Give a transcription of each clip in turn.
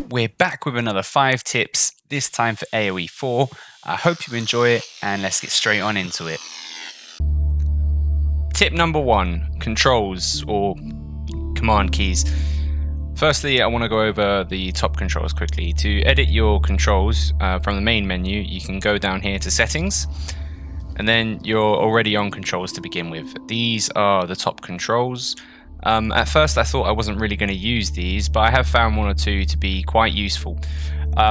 We're back with another 5 tips, this time for AOE4. I hope you enjoy it, and let's get straight on into it. Tip number 1, controls or command keys. Firstly, I want to go over the top controls quickly. To edit your controls from the main menu, you can go down here to settings, and then you're already on controls to begin with. These are the top controls. At first I thought I wasn't really going to use these, but I have found one or two to be quite useful.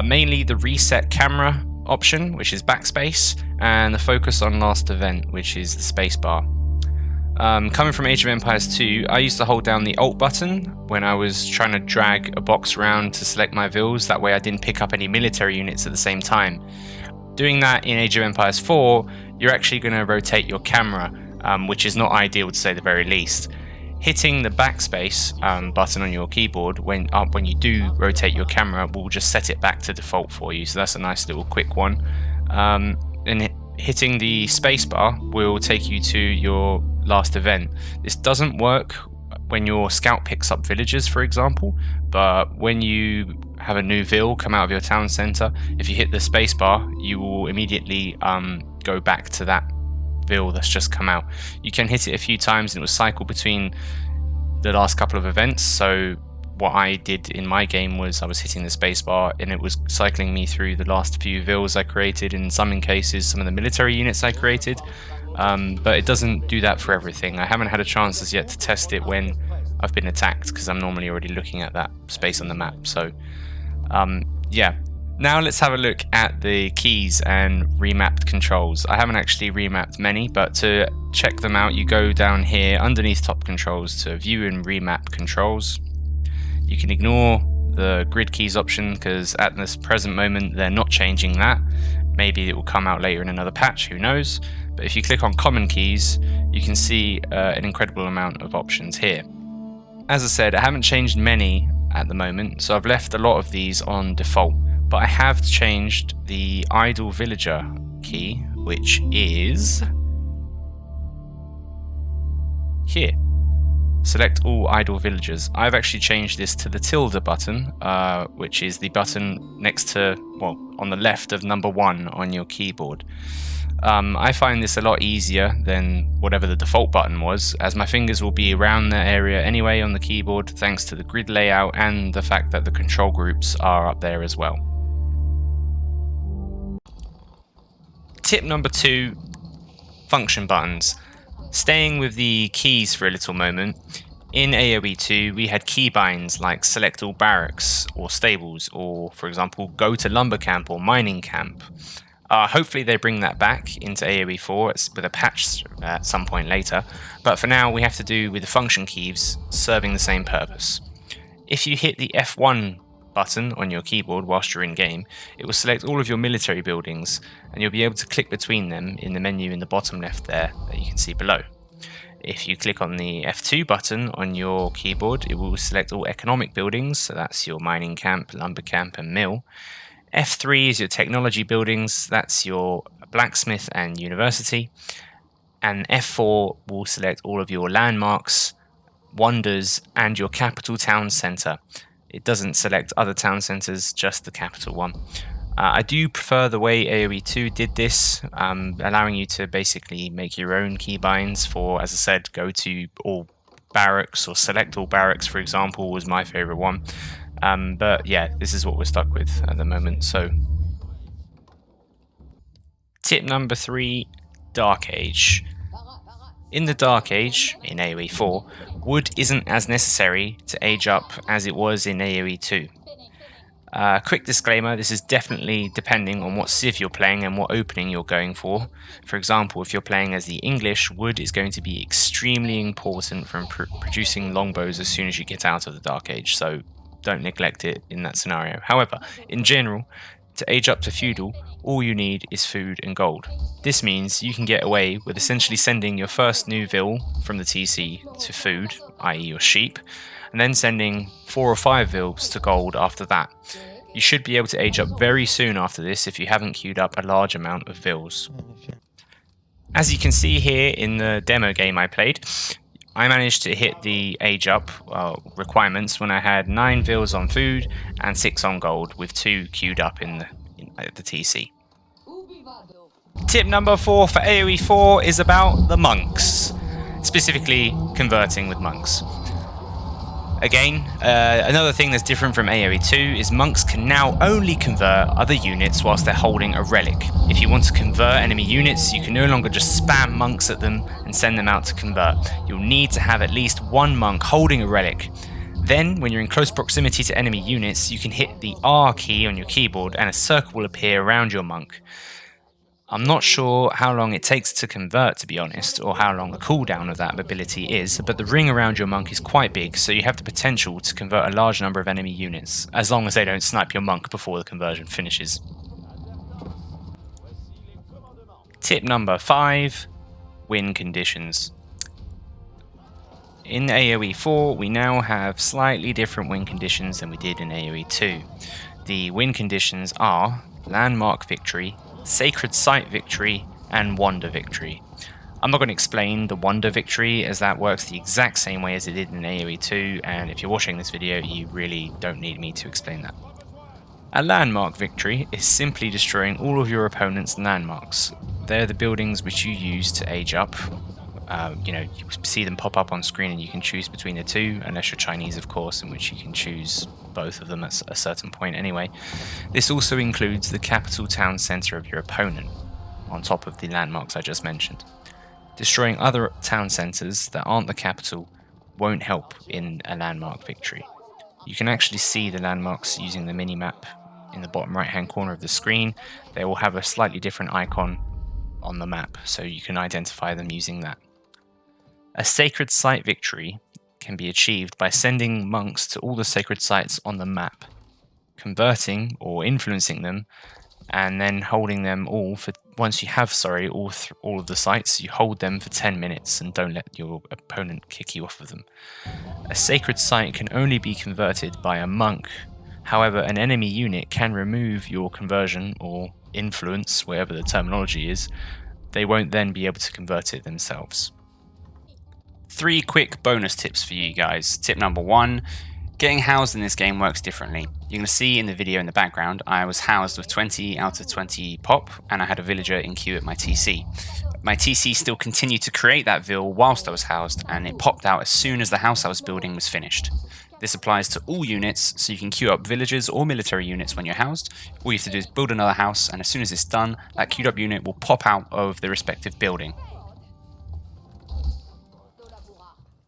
Mainly the reset camera option, which is backspace, and the focus on last event, which is the spacebar. Coming from Age of Empires 2, I used to hold down the Alt button when I was trying to drag a box around to select my vills, that way I didn't pick up any military units at the same time. Doing that in Age of Empires 4, you're actually going to rotate your camera, which is not ideal to say the very least. Hitting the backspace button on your keyboard when you do rotate your camera will just set it back to default for you, so that's a nice little quick one. And hitting the spacebar will take you to your last event. This doesn't work when your scout picks up villagers, for example, but when you have a new vill come out of your town center, if you hit the spacebar, you will immediately go back to that vill that's just come out. You can hit it a few times and it will cycle between the last couple of events. So what I did in my game was I was hitting the spacebar and it was cycling me through the last few vills I created, in some cases some of the military units I created, but it doesn't do that for everything. I haven't had a chance as yet to test it when I've been attacked, because I'm normally already looking at that space on the map. So yeah. Now let's have a look at the keys and remapped controls. I haven't actually remapped many, but to check them out, you go down here underneath top controls to view and remap controls. You can ignore the grid keys option because at this present moment they're not changing that. Maybe it will come out later in another patch, who knows. But if you click on common keys, you can see an incredible amount of options here. As I said, I haven't changed many at the moment, so I've left a lot of these on default. But I have changed the idle villager key, which is here. Select all idle villagers. I've actually changed this to the tilde button, which is the button next to, well, on the left of number 1 on your keyboard. I find this a lot easier than whatever the default button was, as my fingers will be around the area anyway on the keyboard, thanks to the grid layout and the fact that the control groups are up there as well. Tip number 2, function buttons. Staying with the keys for a little moment, in AOE2 we had keybinds like select all barracks or stables, or for example go to lumber camp or mining camp. Hopefully they bring that back into AOE4 with a patch at some point later, but for now we have to do with the function keys serving the same purpose. If you hit the F1 button on your keyboard whilst you're in game, it will select all of your military buildings and you'll be able to click between them in the menu in the bottom left there that you can see below. If you click on the F2 button on your keyboard, it will select all economic buildings, so that's your mining camp, lumber camp and mill. F3 is your technology buildings, that's your blacksmith and university. And F4 will select all of your landmarks, wonders and your capital town centre. It doesn't select other town centres, just the capital one. I do prefer the way AOE2 did this, allowing you to basically make your own keybinds for, as I said, go to all barracks or select all barracks, for example, was my favourite one. But yeah, this is what we're stuck with at the moment. So, tip number 3, Dark Age. In the Dark Age, in AOE4, wood isn't as necessary to age up as it was in AOE2. Quick disclaimer, this is definitely depending on what civ you're playing and what opening you're going for. For example, if you're playing as the English, wood is going to be extremely important for producing longbows as soon as you get out of the Dark Age, so don't neglect it in that scenario. However, in general, to age up to feudal, all you need is food and gold. This means you can get away with essentially sending your first new vill from the TC to food, i.e. your sheep, and then sending 4 or 5 vills to gold after that. You should be able to age up very soon after this if you haven't queued up a large amount of vills. As you can see here in the demo game I played, I managed to hit the age up requirements when I had 9 vils on food and 6 on gold, with 2 queued up at the TC. Tip number 4 for AOE4 is about the monks, specifically converting with monks. Again, another thing that's different from AOE2 is monks can now only convert other units whilst they're holding a relic. If you want to convert enemy units, you can no longer just spam monks at them and send them out to convert. You'll need to have at least one monk holding a relic. Then, when you're in close proximity to enemy units, you can hit the R key on your keyboard and a circle will appear around your monk. I'm not sure how long it takes to convert, to be honest, or how long the cooldown of that ability is, but the ring around your monk is quite big, so you have the potential to convert a large number of enemy units, as long as they don't snipe your monk before the conversion finishes. Tip number 5, win conditions. In AOE4, we now have slightly different win conditions than we did in AOE2. The win conditions are Landmark Victory, Sacred Site Victory, and Wonder Victory. I'm not going to explain the Wonder Victory, as that works the exact same way as it did in AOE2, and if you're watching this video, you really don't need me to explain that. A Landmark Victory is simply destroying all of your opponent's landmarks. They're the buildings which you use to age up. You see them pop up on screen and you can choose between the two, unless you're Chinese, of course, in which you can choose both of them at a certain point anyway. This also includes the capital town centre of your opponent, on top of the landmarks I just mentioned. Destroying other town centres that aren't the capital won't help in a landmark victory. You can actually see the landmarks using the mini-map in the bottom right hand corner of the screen. They will have a slightly different icon on the map, so you can identify them using that. A sacred site victory can be achieved by sending monks to all the sacred sites on the map, converting or influencing them, and then holding them all for, once you have all of the sites, you hold them for 10 minutes and don't let your opponent kick you off of them. A sacred site can only be converted by a monk. However, an enemy unit can remove your conversion or influence, whatever the terminology is. They won't then be able to convert it themselves. 3 quick bonus tips for you guys. Tip number 1, getting housed in this game works differently. You're going to see in the video in the background, I was housed with 20 out of 20 pop, and I had a villager in queue at my TC. My TC still continued to create that vill whilst I was housed, and it popped out as soon as the house I was building was finished. This applies to all units, so you can queue up villagers or military units when you're housed. All you have to do is build another house, and as soon as it's done, that queued up unit will pop out of the respective building.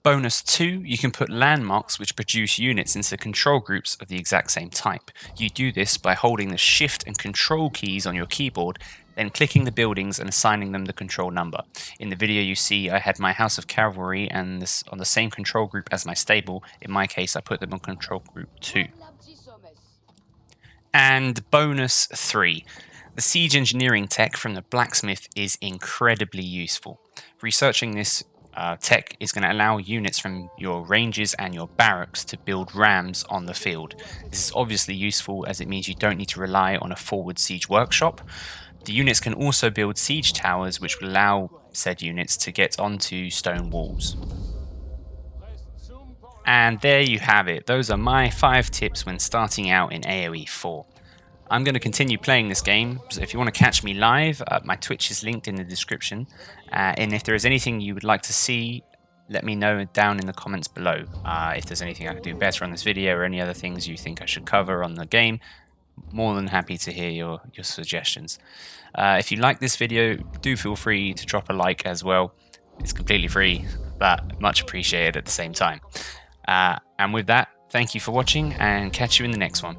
Bonus 2, you can put landmarks which produce units into control groups of the exact same type. You do this by holding the Shift and Control keys on your keyboard, then clicking the buildings and assigning them the control number. In the video you see I had my House of Cavalry and this on the same control group as my stable. In my case I put them on control group 2. And bonus 3, the siege engineering tech from the blacksmith is incredibly useful. Researching this tech is going to allow units from your ranges and your barracks to build rams on the field. This is obviously useful as it means you don't need to rely on a forward siege workshop. The units can also build siege towers which will allow said units to get onto stone walls. And there you have it. Those are my 5 tips when starting out in AOE4. I'm going to continue playing this game, so if you want to catch me live, my Twitch is linked in the description. And if there is anything you would like to see, let me know down in the comments below. If there's anything I can do better on this video or any other things you think I should cover on the game, more than happy to hear your suggestions. If you like this video, do feel free to drop a like as well. It's completely free, but much appreciated at the same time. And with that, thank you for watching and catch you in the next one.